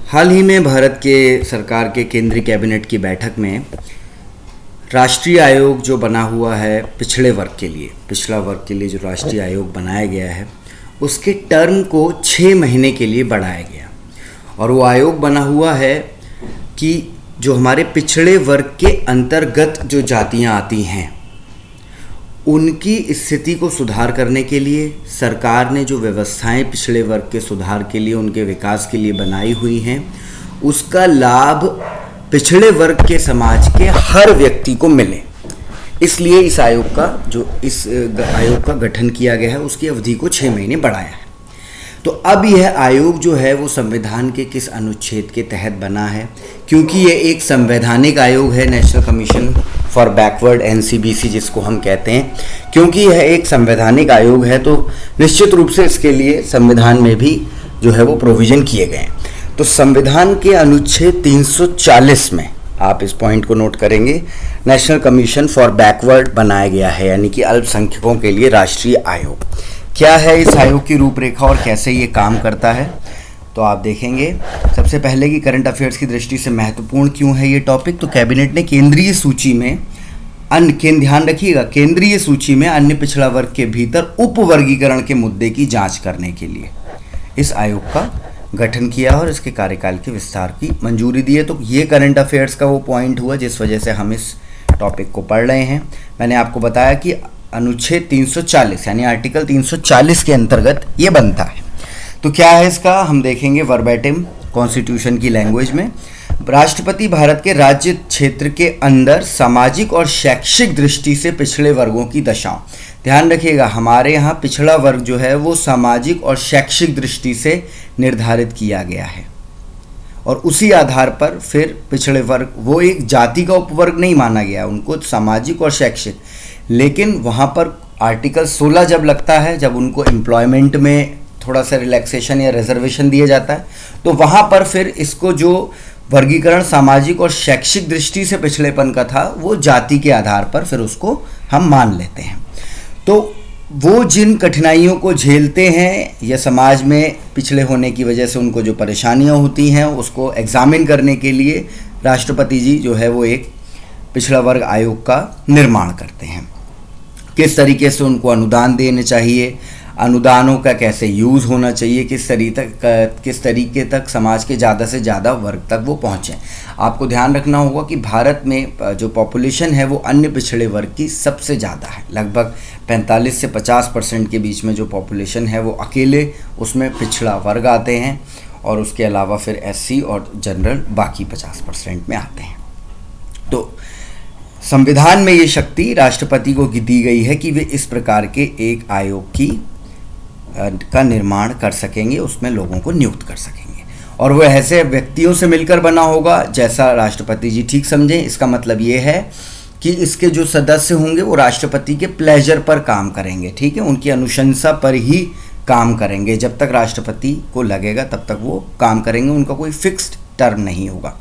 हाल ही में भारत के सरकार के केंद्रीय कैबिनेट की बैठक में राष्ट्रीय आयोग जो बना हुआ है पिछड़ा वर्ग के लिए जो राष्ट्रीय आयोग बनाया गया है उसके टर्म को 6 महीने के लिए बढ़ाया गया। और वो आयोग बना हुआ है कि जो हमारे पिछड़े वर्ग के अंतर्गत जो जातियां आती हैं उनकी स्थिति को सुधार करने के लिए सरकार ने जो व्यवस्थाएं पिछड़े वर्ग के सुधार के लिए, उनके विकास के लिए बनाई हुई हैं, उसका लाभ पिछड़े वर्ग के समाज के हर व्यक्ति को मिले। इसलिए इस आयोग का गठन किया गया है, उसकी अवधि को 6 महीने बढ़ाया है। तो अब यह आयोग जो है वो संविधान के किस अनुच्छेद के तहत बना है? क्योंकि ये एक संवैधानिक आयोग है, national commission for backward NCBC जिसको हम कहते हैं। क्योंकि यह एक संवैधानिक आयोग है तो निश्चित रूप से इसके लिए संविधान में भी जो है वो प्रोविज़न किए गए हैं। तो संविधान के अनुच्छेद 340 में आप इस पॉइंट को नोट करेंगे, नेशनल कमीशन फॉर बैकवर्ड बनाया गया है, यानी कि अल्पसंख्यकों के लिए राष्ट्रीय आयोग। क्या है इस आयोग की रूपरेखा और कैसे ये काम करता है, तो आप देखेंगे। सबसे पहले कि करंट अफेयर्स की दृष्टि से महत्वपूर्ण क्यों है ये टॉपिक, तो कैबिनेट ने केंद्रीय सूची में ध्यान रखिएगा, केंद्रीय सूची में अन्य पिछड़ा वर्ग के भीतर उप वर्गीकरण के मुद्दे की जांच करने के लिए इस आयोग का गठन किया और इसके कार्यकाल के विस्तार की मंजूरी दी है। तो ये करंट अफेयर्स का वो पॉइंट हुआ जिस वजह से हम इस टॉपिक को पढ़ रहे हैं। मैंने आपको बताया कि अनुच्छेद 340 यानी आर्टिकल 340 के अंतर्गत ये बनता है। तो क्या है इसका, हम देखेंगे वर्बैटिम कॉन्स्टिट्यूशन की लैंग्वेज में। राष्ट्रपति भारत के राज्य क्षेत्र के अंदर सामाजिक और शैक्षिक दृष्टि से पिछड़े वर्गों की दशाओं, ध्यान रखिएगा हमारे यहाँ पिछड़ा वर्ग जो है वो सामाजिक और शैक्षिक दृष्टि से निर्धारित किया गया है और उसी आधार पर फिर पिछड़े वर्ग, वो एक जाति का उपवर्ग नहीं माना गया, उनको सामाजिक और शैक्षिक। लेकिन वहाँ पर आर्टिकल 16 जब लगता है, जब उनको एम्प्लॉयमेंट में थोड़ा सा रिलैक्सेशन या रिजर्वेशन दिया जाता है, तो वहाँ पर फिर इसको जो वर्गीकरण सामाजिक और शैक्षिक दृष्टि से पिछड़ेपन का था वो जाति के आधार पर फिर उसको हम मान लेते हैं। तो वो जिन कठिनाइयों को झेलते हैं या समाज में पिछड़े होने की वजह से उनको जो परेशानियां होती हैं उसको एग्जामिन करने के लिए राष्ट्रपति जी जो है वो एक पिछड़ा वर्ग आयोग का निर्माण करते हैं। किस तरीके से उनको अनुदान देने चाहिए, अनुदानों का कैसे यूज़ होना चाहिए, किस तरीके तक समाज के ज़्यादा से ज़्यादा वर्ग तक वो पहुँचें। आपको ध्यान रखना होगा कि भारत में जो पॉपुलेशन है वो अन्य पिछड़े वर्ग की सबसे ज़्यादा है, लगभग 45 से 50% के बीच में जो पॉपुलेशन है वो अकेले उसमें पिछड़ा वर्ग आते हैं और उसके अलावा फिर SC और जनरल बाकी 50% में आते हैं। तो संविधान में ये शक्ति राष्ट्रपति को दी गई है कि वे इस प्रकार के एक आयोग का निर्माण कर सकेंगे, उसमें लोगों को नियुक्त कर सकेंगे और वह ऐसे व्यक्तियों से मिलकर बना होगा जैसा राष्ट्रपति जी ठीक समझें। इसका मतलब ये है कि इसके जो सदस्य होंगे वो राष्ट्रपति के प्लेजर पर काम करेंगे, ठीक है, उनकी अनुशंसा पर ही काम करेंगे। जब तक राष्ट्रपति को लगेगा तब तक वो काम करेंगे, उनका कोई फिक्स्ड टर्म नहीं होगा।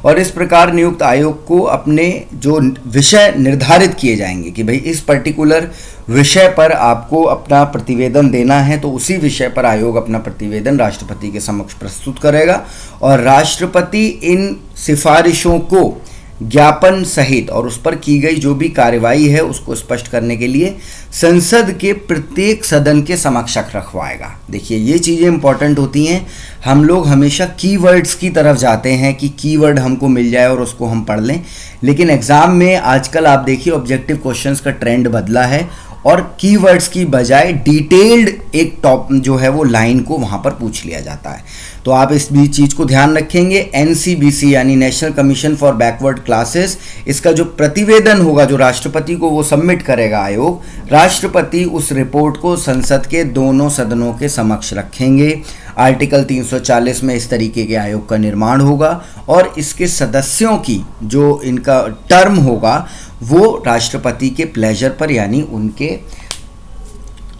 और इस प्रकार नियुक्त आयोग को अपने जो विषय निर्धारित किए जाएंगे कि भाई इस पर्टिकुलर विषय पर आपको अपना प्रतिवेदन देना है, तो उसी विषय पर आयोग अपना प्रतिवेदन राष्ट्रपति के समक्ष प्रस्तुत करेगा और राष्ट्रपति इन सिफारिशों को ज्ञापन सहित और उस पर की गई जो भी कार्रवाई है उसको स्पष्ट करने के लिए संसद के प्रत्येक सदन के समक्ष रखवाएगा। देखिए ये चीज़ें इंपॉर्टेंट होती हैं, हम लोग हमेशा कीवर्ड्स की तरफ जाते हैं कि कीवर्ड हमको मिल जाए और उसको हम पढ़ लें, लेकिन एग्ज़ाम में आजकल आप देखिए ऑब्जेक्टिव क्वेश्चंस का ट्रेंड बदला है और कीवर्ड्स की बजाय डिटेल्ड एक टॉप जो है वो लाइन को वहाँ पर पूछ लिया जाता है। तो आप इस भी चीज़ को ध्यान रखेंगे। NCBC यानी national commission for backward classes, इसका जो प्रतिवेदन होगा जो राष्ट्रपति को वो सबमिट करेगा आयोग, राष्ट्रपति उस रिपोर्ट को संसद के दोनों सदनों के समक्ष रखेंगे। आर्टिकल 340 में इस तरीके के आयोग का निर्माण होगा और इसके सदस्यों की जो इनका टर्म होगा वो राष्ट्रपति के प्लेजर पर यानी उनके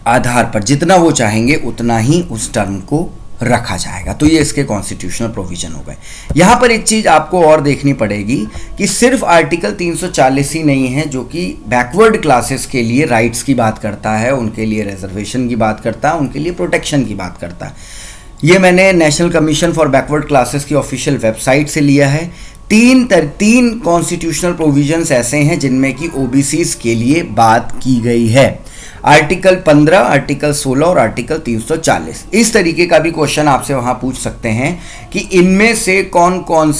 आधार पर जितना वो चाहेंगे उतना ही उस टर्म को रखा जाएगा। तो ये इसके कॉन्स्टिट्यूशनल प्रोविजन हो गए। यहाँ पर एक चीज़ आपको और देखनी पड़ेगी कि सिर्फ आर्टिकल 340 ही नहीं है जो कि बैकवर्ड क्लासेस के लिए राइट्स की बात करता है, उनके लिए रिजर्वेशन की बात करता है, उनके लिए प्रोटेक्शन की बात करता है। ये मैंने national commission for backward classes की ऑफिशियल वेबसाइट से लिया है। तीन कॉन्स्टिट्यूशनल प्रोविजंस ऐसे हैं जिनमें कि ओबीसीज के लिए बात की गई है। आर्टिकल 15, आर्टिकल 16 और आर्टिकल 340। इस तरीके का भी क्वेश्चन आपसे वहां पूछ सकते हैं कि इनमें से कौन कौन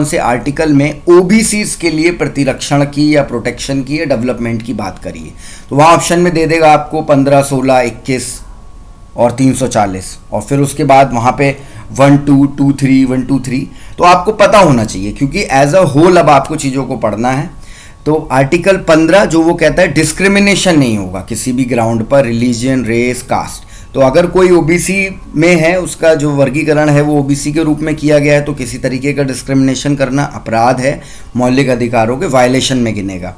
से आर्टिकल में ओबीसीज के लिए प्रतिरक्षण की या प्रोटेक्शन की या डेवलपमेंट की बात करिए। तो वहां ऑप्शन में दे देगा आपको 15, 16, 21 और 340, और फिर उसके बाद वहाँ पे 1, 2, 2, 3, 1, 2, 3। तो आपको पता होना चाहिए, क्योंकि एज अ होल अब आपको चीज़ों को पढ़ना है। तो आर्टिकल 15 जो वो कहता है डिस्क्रिमिनेशन नहीं होगा किसी भी ग्राउंड पर, रिलीजन, रेस, कास्ट। तो अगर कोई ओबीसी में है, उसका जो वर्गीकरण है वो ओबीसी के रूप में किया गया है, तो किसी तरीके का डिस्क्रिमिनेशन करना अपराध है, मौलिक अधिकारों के वायलेशन में गिनेगा।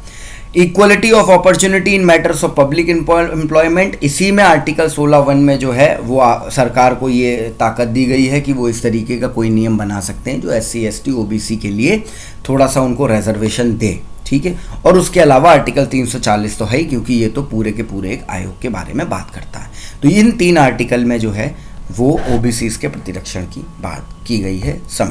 Equality of opportunity in matters of public employment, इसी में आर्टिकल 16(1) में जो है वो सरकार को ये ताकत दी गई है कि वो इस तरीके का कोई नियम बना सकते हैं जो SC, ST, OBC के लिए थोड़ा सा उनको रिजर्वेशन दे, ठीक है। और उसके अलावा आर्टिकल 340 तो है ही, क्योंकि ये तो पूरे के पूरे एक आयोग के बारे में बात करता है। तो इन 3 आर्टिकल में जो है वो ओबीसीज के प्रतिरक्षण की बात की गई है संविधान